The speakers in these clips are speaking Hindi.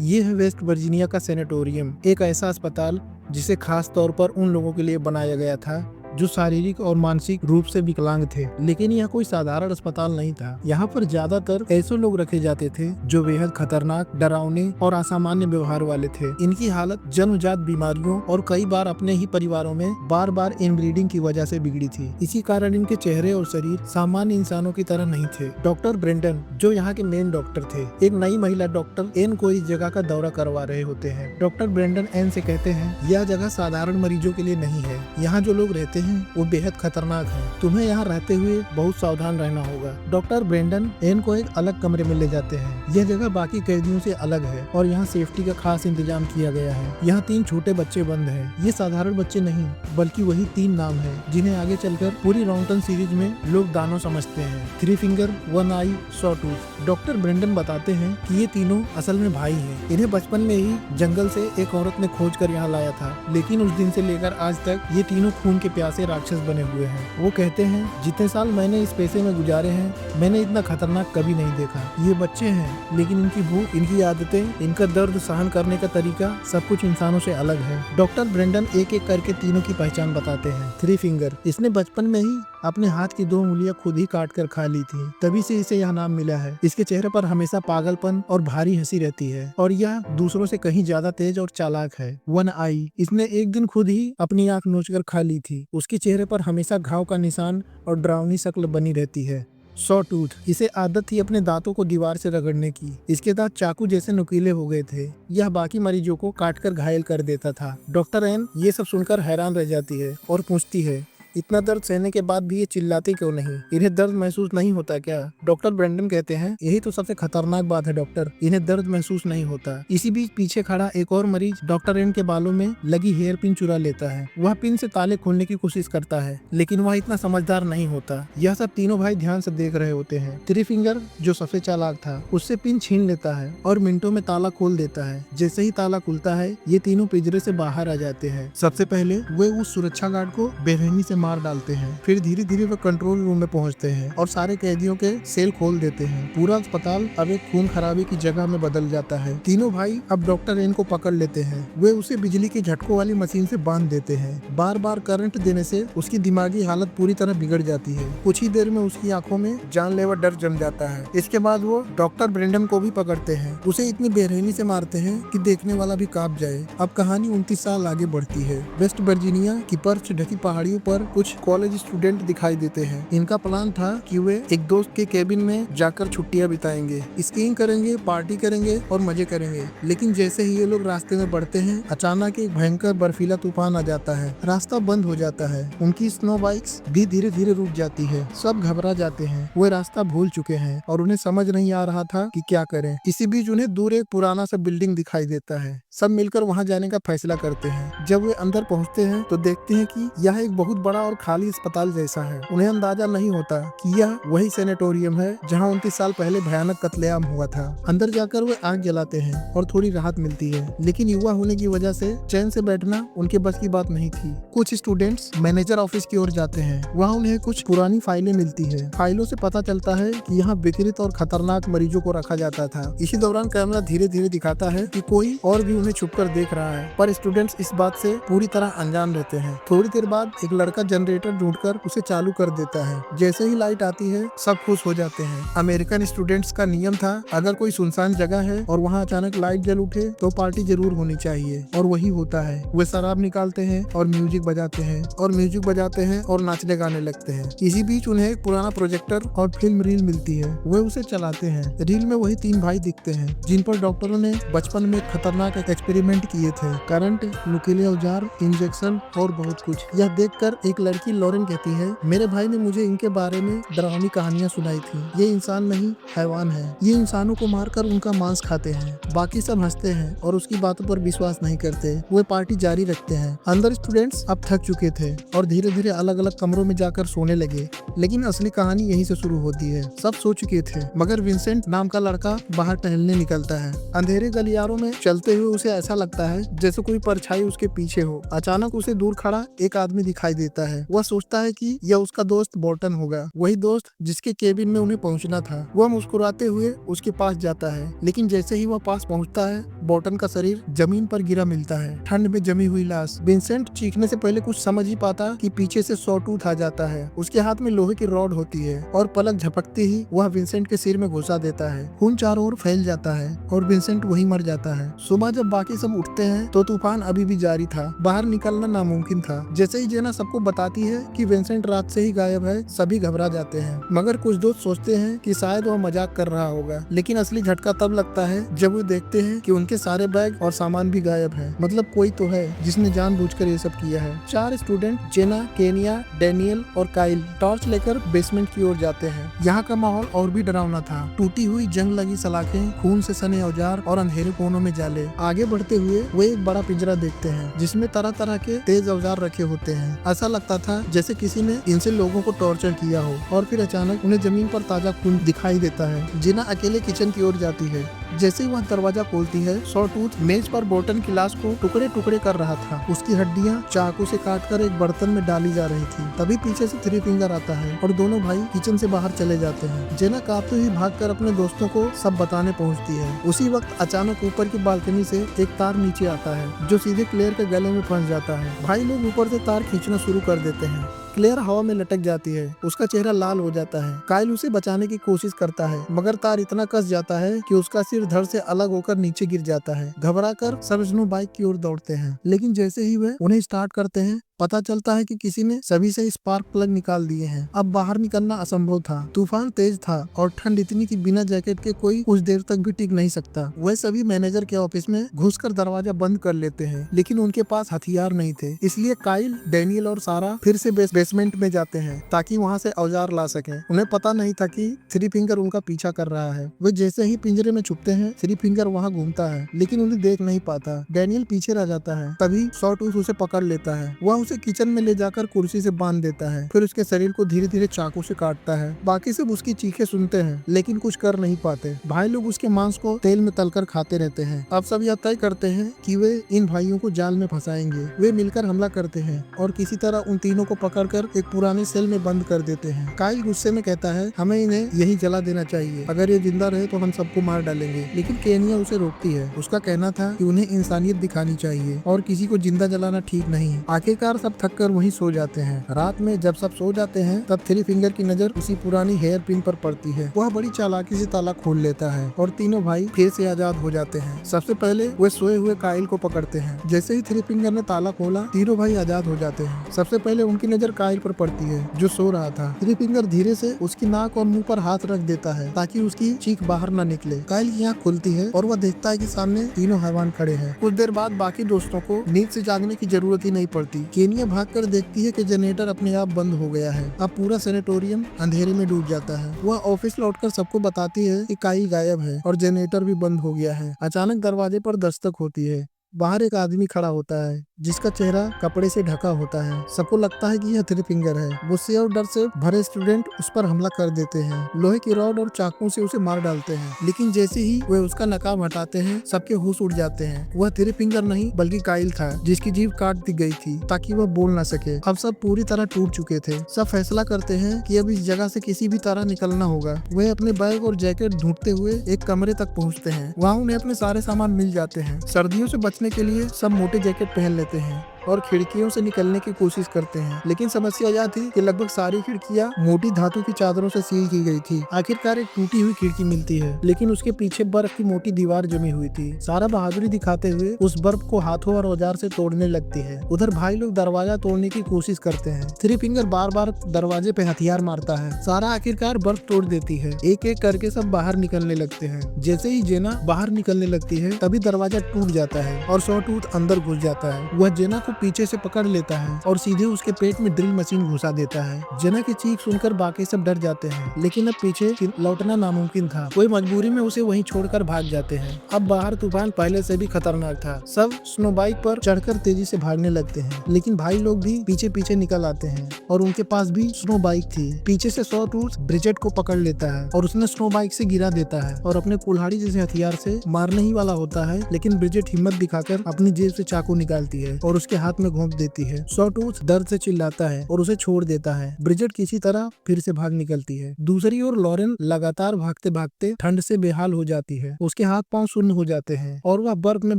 ये है वेस्ट वर्जीनिया का सेनेटोरियम, एक ऐसा अस्पताल जिसे खास तौर पर उन लोगों के लिए बनाया गया था जो शारीरिक और मानसिक रूप से विकलांग थे। लेकिन यह कोई साधारण अस्पताल नहीं था। यहाँ पर ज्यादातर ऐसे लोग रखे जाते थे जो बेहद खतरनाक, डरावने और असामान्य व्यवहार वाले थे। इनकी हालत जन्मजात बीमारियों और कई बार अपने ही परिवारों में बार बार इनब्रीडिंग की वजह से बिगड़ी थी। इसी कारण इनके चेहरे और शरीर सामान्य इंसानों की तरह नहीं थे। डॉक्टर ब्रेंडन, जो यहाँ के मेन डॉक्टर थे, एक नई महिला डॉक्टर एन को इस जगह का दौरा करवा रहे होते हैं। डॉक्टर ब्रेंडन एन से कहते हैं, यह जगह साधारण मरीजों के लिए नहीं है। यहाँ जो लोग रहते हैं वो बेहद खतरनाक है। तुम्हें यहाँ रहते हुए बहुत सावधान रहना होगा। डॉक्टर ब्रेंडन एन को एक अलग कमरे में ले जाते हैं। यह जगह बाकी कैदियों से अलग है और यहाँ सेफ्टी का खास इंतजाम किया गया है। यहाँ 3 छोटे बच्चे बंद हैं। ये साधारण बच्चे नहीं बल्कि वही 3 नाम है जिन्हें आगे चलकर पूरी रॉन्गटन सीरीज में लोग दानव समझते हैं। 3 फिंगर, 1 आई, सॉ टूथ। डॉक्टर ब्रेंडन बताते हैं कि ये तीनों असल में भाई हैं। इन्हें बचपन में ही जंगल से एक औरत ने खोज कर यहाँ लाया था, लेकिन उस दिन से लेकर आज तक ये तीनों खून के प्यासे राक्षस बने हुए हैं। वो कहते हैं, जितने साल मैंने इस पेशे में गुजारे हैं, मैंने इतना खतरनाक कभी नहीं देखा। ये बच्चे हैं, लेकिन इनकी भूख, इनकी आदतें, इनका दर्द सहन करने का तरीका सब कुछ इंसानों से अलग है। डॉक्टर ब्रेंडन एक एक करके तीनों की पहचान बताते हैं। 3 फिंगर, इसने बचपन में ही अपने हाथ की 2 उंगलियां खुद ही काट कर खा ली थी, तभी से इसे यह नाम मिला है। इसके चेहरे पर हमेशा पागलपन और भारी हंसी रहती है और यह दूसरों से कहीं ज्यादा तेज और चालाक है। 1 आई, इसने एक दिन खुद ही अपनी आंख नोचकर खा ली थी। उसके चेहरे पर हमेशा घाव का निशान और डरावनी शक्ल बनी रहती है। सॉ टूथ, इसे आदत थी अपने दांतों को दीवार से रगड़ने की। इसके दांत चाकू जैसे नुकीले हो गए थे। यह बाकी मरीजों को काटकर घायल कर देता था। डॉक्टर एन ये सब सुनकर हैरान रह जाती है और पूछती है, इतना दर्द सहने के बाद भी ये चिल्लाते क्यों नहीं? इन्हें दर्द महसूस नहीं होता क्या? डॉक्टर ब्रेंडन कहते हैं, यही तो सबसे खतरनाक बात है डॉक्टर, इन्हें दर्द महसूस नहीं होता। इसी बीच पीछे खड़ा एक और मरीज डॉक्टर एन के बालों में लगी हेयर पिन चुरा लेता है। वह पिन से ताले खोलने की कोशिश करता है, लेकिन वह इतना समझदार नहीं होता। यह सब तीनों भाई ध्यान से देख रहे होते हैं। 3 फिंगर, जो सबसे चालाक था, उससे पिन छीन लेता है और मिनटों में ताला खोल देता है। जैसे ही ताला खुलता है, ये तीनों पिंजरे से बाहर आ जाते हैं। सबसे पहले वे उस सुरक्षा गार्ड को बेरहमी से मार डालते हैं। फिर धीरे धीरे वे कंट्रोल रूम में पहुंचते हैं और सारे कैदियों के सेल खोल देते हैं। पूरा अस्पताल अब एक खून खराबे की जगह में बदल जाता है। तीनों भाई अब डॉक्टर एन को पकड़ लेते हैं। वे उसे बिजली के झटकों वाली मशीन से बांध देते हैं। बार बार करंट देने से उसकी दिमागी हालत पूरी तरह बिगड़ जाती है। कुछ ही देर में उसकी आंखों में जानलेवा डर जम जाता है। इसके बाद वो डॉक्टर ब्रेंडन को भी पकड़ते हैं। उसे इतनी बेरहमी से मारते हैं कि देखने वाला भी कांप जाए। अब कहानी 29 साल आगे बढ़ती है। वेस्ट वर्जीनिया की बर्फ ढकी पहाड़ियों पर कुछ कॉलेज स्टूडेंट दिखाई देते हैं। इनका प्लान था कि वे एक दोस्त के केबिन में जाकर छुट्टियां बिताएंगे, स्कीइंग करेंगे, पार्टी करेंगे और मजे करेंगे। लेकिन जैसे ही ये लोग रास्ते में बढ़ते हैं, अचानक एक भयंकर बर्फीला तूफान आ जाता है। रास्ता बंद हो जाता है। उनकी स्नो बाइक्स भी धीरे धीरे रुक जाती है। सब घबरा जाते हैं। वे रास्ता भूल चुके हैं और उन्हें समझ नहीं आ रहा था कि क्या करें। इसी बीच उन्हें दूर एक पुराना सा बिल्डिंग दिखाई देता है। सब मिलकर वहाँ जाने का फैसला करते हैं। जब वे अंदर पहुँचते हैं तो देखते हैं कि यह एक बहुत बड़ा और खाली अस्पताल जैसा है। उन्हें अंदाजा नहीं होता कि यह वही सेनेटोरियम है जहां 29 साल पहले भयानक कत्लेआम हुआ था। अंदर जाकर वे आग जलाते हैं और थोड़ी राहत मिलती है, लेकिन युवा होने की वजह से चैन से बैठना उनके बस की बात नहीं थी। कुछ स्टूडेंट्स मैनेजर ऑफिस की ओर जाते हैं। वहाँ उन्हें कुछ पुरानी फाइलें मिलती है। फाइलों से पता चलता है कि यहाँ विकृत और खतरनाक मरीजों को रखा जाता था। इसी दौरान कैमरा धीरे धीरे दिखाता है कि कोई और भी उन्हें छुपकर देख रहा है, पर स्टूडेंट्स इस बात से पूरी तरह अनजान रहते हैं। थोड़ी देर बाद एक लड़का जनरेटर ढूंढकर उसे चालू कर देता है। जैसे ही लाइट आती है, सब खुश हो जाते हैं। अमेरिकन स्टूडेंट्स का नियम था, अगर कोई सुनसान जगह है और वहाँ अचानक लाइट जल उठे तो पार्टी जरूर होनी चाहिए, और वही होता है। वे शराब निकालते हैं और म्यूजिक बजाते हैं और नाचने गाने लगते हैं। इसी बीच उन्हें एक पुराना प्रोजेक्टर और फिल्म रील मिलती है। वे उसे चलाते हैं। रील में वही 3 भाई दिखते हैं जिन पर डॉक्टरों ने बचपन में खतरनाक एक्सपेरिमेंट किए थे। करंट, नुकीले औजार, इंजेक्शन और बहुत कुछ। यह देखकर एक लड़की लॉरेन कहती है, मेरे भाई ने मुझे इनके बारे में डरावनी कहानियां सुनाई थी। ये इंसान नहीं, हैवान है। ये इंसानों को मारकर उनका मांस खाते हैं। बाकी सब हंसते हैं और उसकी बातों पर विश्वास नहीं करते। वे पार्टी जारी रखते हैं। अंदर स्टूडेंट्स अब थक चुके थे और धीरे धीरे अलग अलग कमरों में जाकर सोने लगे। लेकिन असली कहानी यहीं से शुरू होती है। सब सो चुके थे, मगर विंसेंट नाम का लड़का बाहर टहलने निकलता है। अंधेरे गलियारों में चलते हुए उसे ऐसा लगता है जैसे कोई परछाई उसके पीछे हो। अचानक उसे दूर खड़ा एक आदमी दिखाई देता है। वह सोचता है कि यह उसका दोस्त बोल्टन होगा, वही दोस्त जिसके केबिन में उन्हें पहुंचना था। वह मुस्कुराते हुए उसके पास जाता है, लेकिन जैसे ही वह पास पहुंचता है बोल्टन का शरीर जमीन पर गिरा मिलता है, ठंड में जमी हुई लाश। विंसेंट चीखने से पहले कुछ समझ ही पाता कि पीछे से सॉटूथ आ जाता है। उसके हाथ में लोहे की रॉड होती है और पलक झपकते ही वह विंसेंट के सिर में घुसा देता है। खून चारों ओर फैल जाता है और विंसेंट वहीं मर जाता है। सुबह जब बाकी सब उठते हैं तो तूफान अभी भी जारी था, बाहर निकलना नामुमकिन था। जैसे ही जेना सबको बताती है कि विंसेंट रात से ही गायब है, सभी घबरा जाते हैं, मगर कुछ दोस्त सोचते हैं कि शायद वह मजाक कर रहा होगा। लेकिन असली झटका तब लगता है जब वो देखते हैं कि उनके सारे बैग और सामान भी गायब है। मतलब कोई तो है जिसने जानबूझकर ये सब किया है। 4 स्टूडेंट जेना, केनिया, डैनियल और काइल टॉर्च लेकर बेसमेंट की ओर जाते हैं। यहाँ का माहौल और भी डरावना था। टूटी हुई जंग लगी सलाखें, खून से सने औजार और अंधेरे कोनों में जाले। आगे बढ़ते हुए वे एक बड़ा पिंजरा देखते हैं जिसमें तरह तरह के तेज औजार रखे होते हैं। ऐसा लगता था जैसे किसी ने इनसे लोगों को टॉर्चर किया हो। और फिर अचानक उन्हें जमीन पर ताजा खून दिखाई देता है। जेना अकेले किचन की ओर जाती है। जैसे ही वह दरवाजा खोलती है, सॉटूथ मेज पर बोल्टन की लाश को टुकड़े टुकड़े कर रहा था। उसकी हड्डियां चाकू से काटकर एक बर्तन में डाली जा रही थी। तभी पीछे से थ्री फिंगर आता है और दोनों भाई किचन से बाहर चले जाते हैं। जेना कांपते हुई भागकर अपने दोस्तों को सब बताने पहुंचती है। उसी वक्त अचानक ऊपर की बालकनी से एक तार नीचे आता है जो सीधे क्लेयर के गले में फंस जाता है। भाई लोग ऊपर से तार खींचना शुरू कर देते हैं। क्लेयर हवा में लटक जाती है, उसका चेहरा लाल हो जाता है। काइल उसे बचाने की कोशिश करता है, मगर तार इतना कस जाता है कि उसका सिर धड़ से अलग होकर नीचे गिर जाता है। घबराकर सब स्नो बाइक की ओर दौड़ते हैं, लेकिन जैसे ही वे उन्हें स्टार्ट करते हैं पता चलता है कि किसी ने सभी से स्पार्क प्लग निकाल दिए हैं। अब बाहर निकलना असंभव था। तूफान तेज था और ठंड इतनी कि बिना जैकेट के कोई कुछ देर तक भी टिक नहीं सकता। वह सभी मैनेजर के ऑफिस में घुसकर दरवाजा बंद कर लेते हैं, लेकिन उनके पास हथियार नहीं थे। इसलिए काइल, डैनियल और सारा फिर से बेसमेंट में जाते हैं ताकि वहां से औजार ला सकें। उन्हें पता नहीं था कि थ्री फिंगर उनका पीछा कर रहा है। वे जैसे ही पिंजरे में छुपते हैं, थ्री फिंगर वहां घूमता है, लेकिन उन्हें देख नहीं पाता। डैनियल पीछे रह जाता है। तभी सॉटूथ उसे पकड़ लेता है। वह उसे किचन में ले जाकर कुर्सी से बांध देता है, फिर उसके शरीर को धीरे धीरे चाकू से काटता है। बाकी सब उसकी चीखें सुनते हैं, लेकिन कुछ कर नहीं पाते। भाई लोग उसके मांस को तेल में तलकर खाते रहते हैं। अब सब यह तय करते हैं कि वे इन भाइयों को जाल में फंसाएंगे। वे मिलकर हमला करते हैं और किसी तरह उन तीनों को पकड़कर एक पुराने सेल में बंद कर देते हैं। काइल गुस्से में कहता है, हमें इन्हें यही जला देना चाहिए। अगर ये जिंदा रहे तो हम सबको मार डालेंगे। लेकिन केनिया उसे रोकती है। उसका कहना था कि उन्हें इंसानियत दिखानी चाहिए और किसी को जिंदा जलाना ठीक नहीं है। आखिरकार सब थककर वहीं सो जाते हैं। रात में जब सब सो जाते हैं तब थ्री फिंगर की नजर उसी पुरानी हेयर पिन पर पड़ती है। वह बड़ी चालाकी से ताला खोल लेता है और तीनों भाई फिर से आजाद हो जाते हैं। सबसे पहले वे सोए हुए काइल को पकड़ते हैं। जैसे ही थ्री फिंगर ने ताला खोला, तीनों भाई आजाद हो जाते हैं। सबसे पहले उनकी नजर काइल पर पड़ती है जो सो रहा था। थ्री फिंगर धीरे से उसकी नाक और मुंह पर हाथ रख देता है ताकि उसकी चीख बाहर न निकले। काइल की आंख खुलती है और वह देखता है कि सामने तीनों हैवान खड़े हैं। कुछ देर बाद बाकी दोस्तों को नींद से जागने की जरूरत ही नहीं पड़ती। केनिया भागकर देखती है कि जनरेटर अपने आप बंद हो गया है। अब पूरा सैनिटोरियम अंधेरे में डूब जाता है। वह ऑफिस लौटकर सबको बताती है कि काइल गायब है और जनरेटर भी बंद हो गया है। अचानक दरवाजे पर दस्तक होती है। बाहर एक आदमी खड़ा होता है जिसका चेहरा कपड़े से ढका होता है। सबको लगता है कि यह थ्री फिंगर है। गुस्से और डर से भरे स्टूडेंट उस पर हमला कर देते हैं। लोहे की रॉड और चाकू से उसे मार डालते हैं, लेकिन जैसे ही वे उसका नकाब हटाते हैं सबके होश उड़ जाते हैं। वह थ्री फिंगर नहीं बल्कि काइल था जिसकी जीभ काट दी गई थी ताकि वह बोल न सके। अब सब पूरी तरह टूट चुके थे। सब फैसला करते हैं कि अब इस जगह से किसी भी तरह निकलना होगा। वे अपने बैग और जैकेट ढूंढते हुए एक कमरे तक पहुँचते हैं। वहाँ उन्हें अपने सारे सामान मिल जाते हैं। सर्दियों से बचने के लिए सब मोटे जैकेट पहन लेते हैं और खिड़कियों से निकलने की कोशिश करते हैं, लेकिन समस्या यह थी कि लगभग सारी खिड़कियां मोटी धातु की चादरों से सील की गई थी। आखिरकार एक टूटी हुई खिड़की मिलती है, लेकिन उसके पीछे बर्फ की मोटी दीवार जमी हुई थी। सारा बहादुरी दिखाते हुए उस बर्फ को हाथों और औजार से तोड़ने लगती है। उधर भाई लोग दरवाजा तोड़ने की कोशिश करते हैं। थ्री फिंगर बार बार दरवाजे पे हथियार मारता है। सारा आखिरकार बर्फ तोड़ देती है। एक एक करके सब बाहर निकलने लगते हैं। जैसे ही जेना बाहर निकलने लगती है तभी दरवाजा टूट जाता है और सॉटूथ अंदर घुस जाता है। वह जेना को पीछे से पकड़ लेता है और सीधे उसके पेट में ड्रिल मशीन घुसा देता है। जेना की चीख सुनकर बाकी सब डर जाते हैं, लेकिन अब पीछे लौटना नामुमकिन था। कोई मजबूरी में उसे वहीं छोड़कर भाग जाते हैं। अब बाहर तूफान पहले से भी खतरनाक था। सब स्नो बाइक पर चढ़कर तेजी से भागने लगते हैं, लेकिन भाई लोग भी पीछे पीछे निकल आते हैं और उनके पास भी स्नो बाइक थी। पीछे से सॉटूथ ब्रिजेट को पकड़ लेता है और उसने स्नो बाइक से गिरा देता है और अपने कुल्हाड़ी जैसे हथियार से मारने ही वाला होता है, लेकिन ब्रिजेट हिम्मत दिखाकर अपनी जेब से चाकू निकालती है और उसके हाथ में घोंप देती है। सॉटूथ दर्द से चिल्लाता है और उसे छोड़ देता है। ब्रिजेट किसी तरह फिर से भाग निकलती है। दूसरी ओर लॉरेन लगातार भागते भागते ठंड से बेहाल हो जाती है। उसके हाथ पांव शून्य हो जाते हैं और वह बर्फ में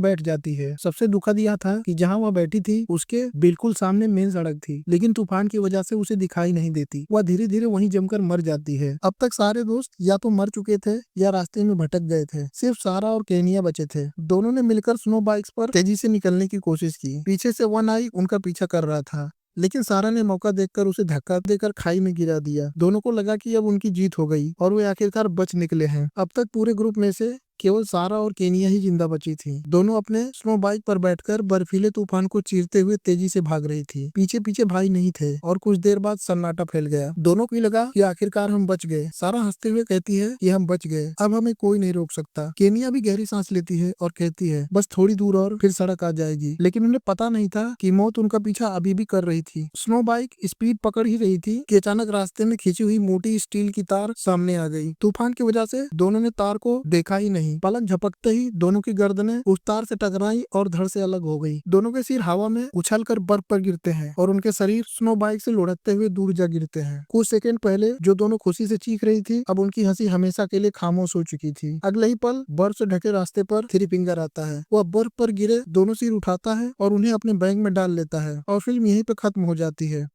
बैठ जाती है। सबसे दुखद यह था कि जहाँ वह बैठी थी उसके बिल्कुल सामने मेन सड़क थी, लेकिन तूफान की वजह से उसे दिखाई नहीं देती। वह धीरे धीरे वहीं जमकर मर जाती है। अब तक सारे दोस्त या तो मर चुके थे या रास्ते में भटक गए थे। सिर्फ सारा और केनिया बचे थे। दोनों ने मिलकर स्नो बाइक्स पर तेजी से निकलने की कोशिश की। पीछे से वन आई उनका पीछा कर रहा था, लेकिन सारा ने मौका देखकर उसे धक्का देकर खाई में गिरा दिया। दोनों को लगा कि अब उनकी जीत हो गई और वे आखिरकार बच निकले हैं। अब तक पूरे ग्रुप में से केवल सारा और केनिया ही जिंदा बची थी। दोनों अपने स्नो बाइक पर बैठकर बर्फीले तूफान को चीरते हुए तेजी से भाग रही थी। पीछे पीछे भाई नहीं थे और कुछ देर बाद सन्नाटा फैल गया। दोनों को लगा कि आखिरकार हम बच गए। सारा हंसते हुए कहती है कि हम बच गए, अब हमें कोई नहीं रोक सकता। केनिया भी गहरी सांस लेती है और कहती है बस थोड़ी दूर और फिर सड़क आ जाएगी। लेकिन उन्हें पता नहीं था कि मौत उनका पीछा अभी भी कर रही थी। स्नो बाइक स्पीड पकड़ ही रही थी कि अचानक रास्ते में खींची हुई मोटी स्टील की तार सामने आ गई। तूफान की वजह से दोनों ने तार को देखा ही नहीं। पलक झपकते ही दोनों की गर्दनें उस तार से टकराई और धड़ से अलग हो गई। दोनों के सिर हवा में उछलकर बर्फ पर गिरते हैं और उनके शरीर स्नो बाइक से लुढ़कते हुए दूर जा गिरते हैं। कुछ सेकंड पहले जो दोनों खुशी से चीख रही थी, अब उनकी हंसी हमेशा के लिए खामोश हो चुकी थी। अगले ही पल बर्फ से ढके रास्ते पर थ्री फिंगर आता है। वह बर्फ पर गिरे दोनों सिर उठाता है और उन्हें अपने बैग में डाल लेता है और फिल्म यहीं पे खत्म हो जाती है।